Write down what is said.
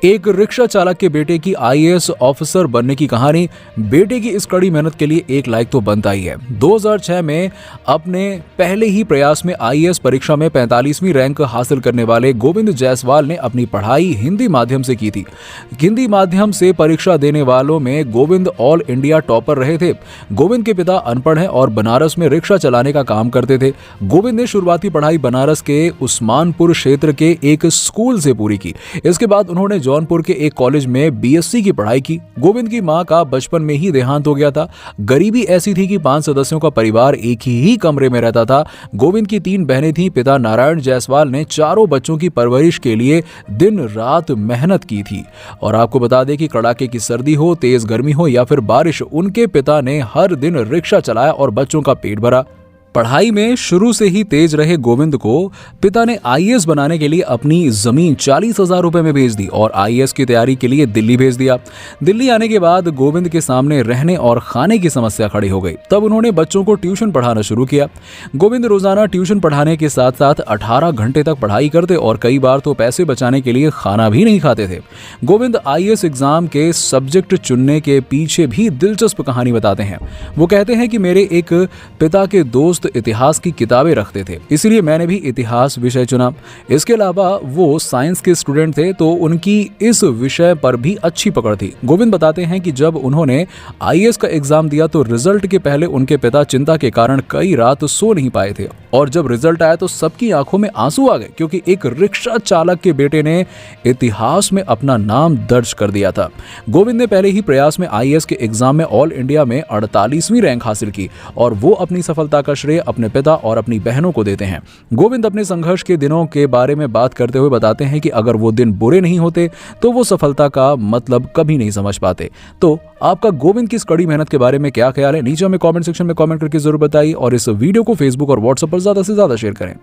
एक रिक्शा चालक के बेटे की आईएएस ऑफिसर बनने की कहानी। बेटे की इस कड़ी मेहनत के लिए एक लाइक तो बनता ही है। 2006 में अपने पहले ही प्रयास में आईएएस परीक्षा में 45वीं रैंक हासिल करने वाले गोविंद जायसवाल ने अपनी पढ़ाई हिंदी माध्यम से की थी। हिंदी माध्यम से परीक्षा देने वालों में गोविंद ऑल इंडिया टॉपर रहे थे। गोविंद के पिता अनपढ़ हैं और बनारस में रिक्शा चलाने का काम करते थे। गोविंद ने शुरुआती पढ़ाई बनारस के उस्मानपुर क्षेत्र के एक स्कूल से पूरी की। इसके बाद उन्होंने जौनपुर के एक कॉलेज में बीएससी की पढ़ाई की। गोविंद की मां का बचपन में ही देहांत हो गया था। गरीबी ऐसी थी कि 5 सदस्यों का परिवार एक ही कमरे में रहता था। गोविंद की 3 बहनें थीं। पिता नारायण जायसवाल ने चारों बच्चों की परवरिश के लिए दिन रात मेहनत की थी। और आपको बता दें कि कड़ाके की सर्दी हो, तेज गर्मी हो या फिर बारिश, उनके पिता ने हर दिन रिक्शा चलाया और बच्चों का पेट भरा। पढ़ाई में शुरू से ही तेज रहे गोविंद को पिता ने आईएएस बनाने के लिए अपनी जमीन 40,000 रुपए में बेच दी और आईएएस की तैयारी के लिए दिल्ली भेज दिया। दिल्ली आने के बाद गोविंद के सामने रहने और खाने की समस्या खड़ी हो गई। तब उन्होंने बच्चों को ट्यूशन पढ़ाना शुरू किया। गोविंद रोजाना ट्यूशन पढ़ाने के साथ साथ 18 घंटे तक पढ़ाई करते और कई बार तो पैसे बचाने के लिए खाना भी नहीं खाते थे। गोविंद आईएएस एग्जाम के सब्जेक्ट चुनने के पीछे भी दिलचस्प कहानी बताते हैं। वो कहते हैं कि मेरे एक पिता के दोस्त इतिहास की किताबें रखते थे, इसलिए मैंने भी इतिहास विषय चुना। इसके अलावा वो साइंस के स्टूडेंट थे तो उनकी इस विषय पर भी अच्छी पकड़ थी। गोविंद बताते हैं कि जब उन्होंने आईएएस का एग्जाम दिया तो रिजल्ट के पहले उनके पिता चिंता के कारण कई रात सो नहीं पाए थे और जब रिजल्ट आया तो सबकी आंखों में आंसू आ गए, क्योंकि एक रिक्शा चालक के बेटे ने इतिहास में अपना नाम दर्ज कर दिया था। गोविंद ने पहले ही प्रयास में आईएएस के एग्जाम में ऑल इंडिया में 48वीं रैंक हासिल की और वो अपनी सफलता का अपने पिता और अपनी बहनों को देते हैं। गोविंद अपने संघर्ष के दिनों के बारे में बात करते हुए बताते हैं कि अगर वो दिन बुरे नहीं होते तो वो सफलता का मतलब कभी नहीं समझ पाते। तो आपका गोविंद की इस कड़ी मेहनत के बारे में क्या ख्याल है? नीचे हमें कमेंट सेक्शन में कमेंट करके जरूर बताइए और इस वीडियो को फेसबुक और व्हाट्सएप पर ज्यादा से ज्यादा शेयर करें।